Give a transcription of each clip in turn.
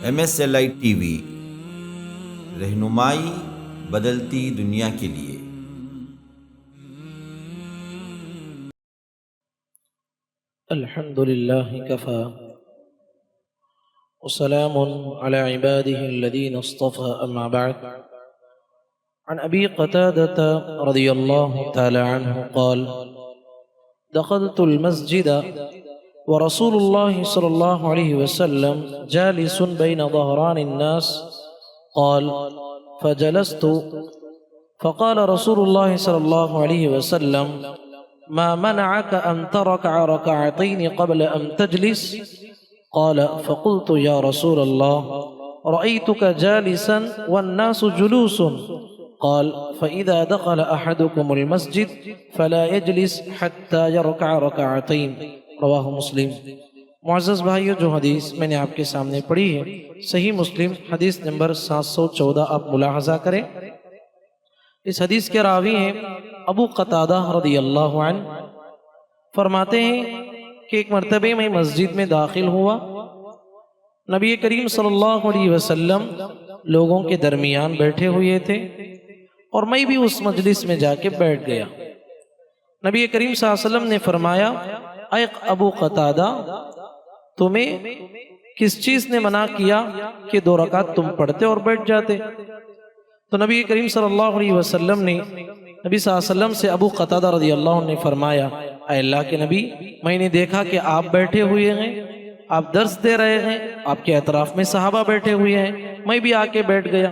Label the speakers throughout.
Speaker 1: MSLI TV رہنمائی بدلتی دنیا کے لیے۔
Speaker 2: الحمد لله كفى وسلام على عباده الذين اصطفى أما بعد، عن أبي قتادة رضي الله تعالى عنه قال: دخلت المسجد ورسول الله صلى الله عليه وسلم جالس بين ظهران الناس، قال: فجلست فقال رسول الله صلى الله عليه وسلم: ما منعك أن تركع ركعتين قبل أن تجلس؟ قال: فقلت يا رسول الله رأيتك جالسا والناس جلوس. قال: فإذا دخل أحدكم المسجد فلا يجلس حتى يركع ركعتين. رواہ مسلم۔ معزز بھائیو، جو حدیث میں نے آپ کے سامنے پڑھی ہے صحیح مسلم حدیث نمبر 714، آپ ملاحظہ کریں۔ اس حدیث کے راوی ہیں ابو قتادہ رضی اللہ عنہ، فرماتے ہیں کہ ایک مرتبہ میں مسجد میں داخل ہوا، نبی کریم صلی اللہ علیہ وسلم لوگوں کے درمیان بیٹھے ہوئے تھے اور میں بھی اس مجلس میں جا کے بیٹھ گیا۔ نبی کریم صلی اللہ علیہ وسلم نے فرمایا: اے ابو قتادہ، تمہیں کس چیز نے منع کیا کہ 2 رکعت تم پڑھتے اور بیٹھ جاتے؟ تو نبی کریم صلی اللہ علیہ وسلم نے نبی صلی اللہ علیہ وسلم سے ابو قتادہ رضی اللہ عنہ نے فرمایا: اے اللہ کے نبی، میں نے دیکھا کہ آپ بیٹھے ہوئے ہیں، آپ درس دے رہے ہیں، آپ کے اطراف میں صحابہ بیٹھے ہوئے ہیں، میں بھی آ کے بیٹھ گیا۔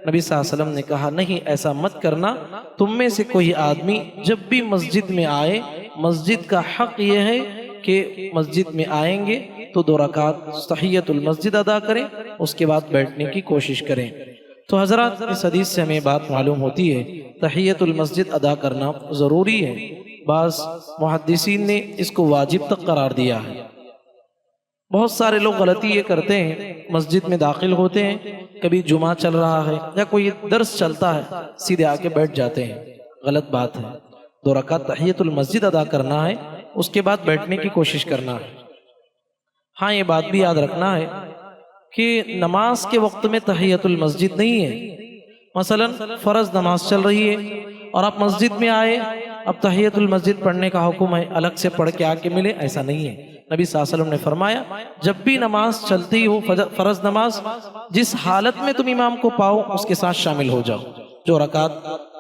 Speaker 2: نبی صلی اللہ علیہ وسلم نے کہا: نہیں، ایسا مت کرنا، تم میں سے کوئی آدمی جب بھی مسجد میں آئے، مسجد کا حق یہ ہے کہ مسجد میں آئیں گے تو 2 رکعت تحیۃ المسجد ادا کریں، اس کے بعد بیٹھنے کی کوشش کریں۔ تو حضرات، اس حدیث سے ہمیں بات معلوم ہوتی ہے تحیۃ المسجد ادا کرنا ضروری ہے۔ بعض محدثین نے اس کو واجب تک قرار دیا ہے۔ بہت سارے لوگ غلطی یہ کرتے ہیں، مسجد میں داخل ہوتے ہیں، کبھی جمعہ چل رہا ہے یا کوئی درس چلتا ہے، سیدھے آ کے بیٹھ جاتے ہیں۔ غلط بات ہے۔ 2 رکعت تحیۃ المسجد ادا کرنا ہے، اس کے بعد بیٹھنے کی کوشش کرنا ہے۔ ہاں، یہ بات بھی یاد رکھنا ہے کہ نماز کے وقت میں تحیۃ المسجد نہیں ہے۔ مثلا فرض نماز چل رہی ہے اور آپ مسجد میں آئے، اب تحیۃ المسجد پڑھنے کا حکم ہے، الگ سے پڑھ کے آ کے ملے، ایسا نہیں ہے۔ نبی صلی اللہ علیہ وسلم نے فرمایا: جب بھی نماز چلتی ہو، فرض نماز، جس حالت میں تم امام کو پاؤ اس کے ساتھ شامل ہو جاؤ۔ جو رکعت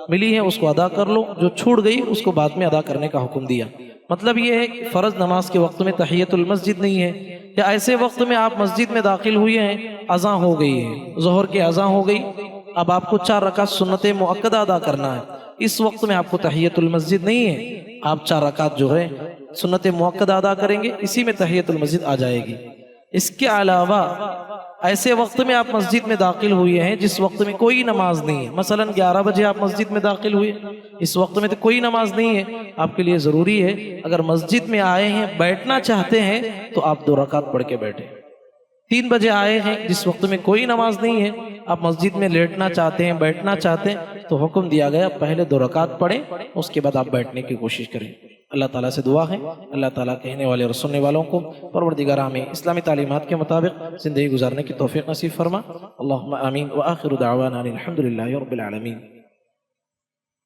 Speaker 2: ملی ہے اس کو ادا کر لو، جو چھوٹ گئی اس کو بعد میں ادا کرنے کا حکم دیا۔ مطلب یہ ہے کہ فرض نماز کے وقت میں تحیۃ المسجد نہیں ہے، یا ایسے وقت میں آپ مسجد میں داخل ہوئے ہیں، اذان ہو گئی ہے، ظہر کی اذان ہو گئی، اب آپ کو 4 رکعت سنت مؤکدہ ادا کرنا ہے، اس وقت میں آپ کو تحیۃ المسجد نہیں ہے، آپ 4 رکعت جو ہے سنت مؤکدہ ادا کریں گے، اسی میں تحیۃ المسجد آ جائے گی۔ اس کے علاوہ ایسے وقت میں آپ مسجد میں داخل ہوئے ہیں جس وقت میں کوئی نماز نہیں ہے، مثلا 11 بجے آپ مسجد میں داخل ہوئے، اس وقت میں تو کوئی نماز نہیں ہے، آپ کے لیے ضروری ہے اگر مسجد میں آئے ہیں، بیٹھنا چاہتے ہیں تو آپ 2 رکعت پڑھ کے بیٹھیں۔ 3 بجے آئے ہیں جس وقت میں کوئی نماز نہیں ہے، آپ مسجد میں لیٹنا چاہتے ہیں، بیٹھنا چاہتے ہیں، تو حکم دیا گیا پہلے 2 رکعت پڑھیں، اس کے بعد آپ بیٹھنے کی کوشش کریں۔ اللہ تعالیٰ سے دعا ہے اللہ تعالیٰ کہنے والے اور سننے والوں کو پروردگار ہمیں اسلامی تعلیمات کے مطابق زندگی گزارنے کی توفیق نصیب فرما۔ اللہم آمین، وآخر دعوانا الحمدللہ رب العالمین۔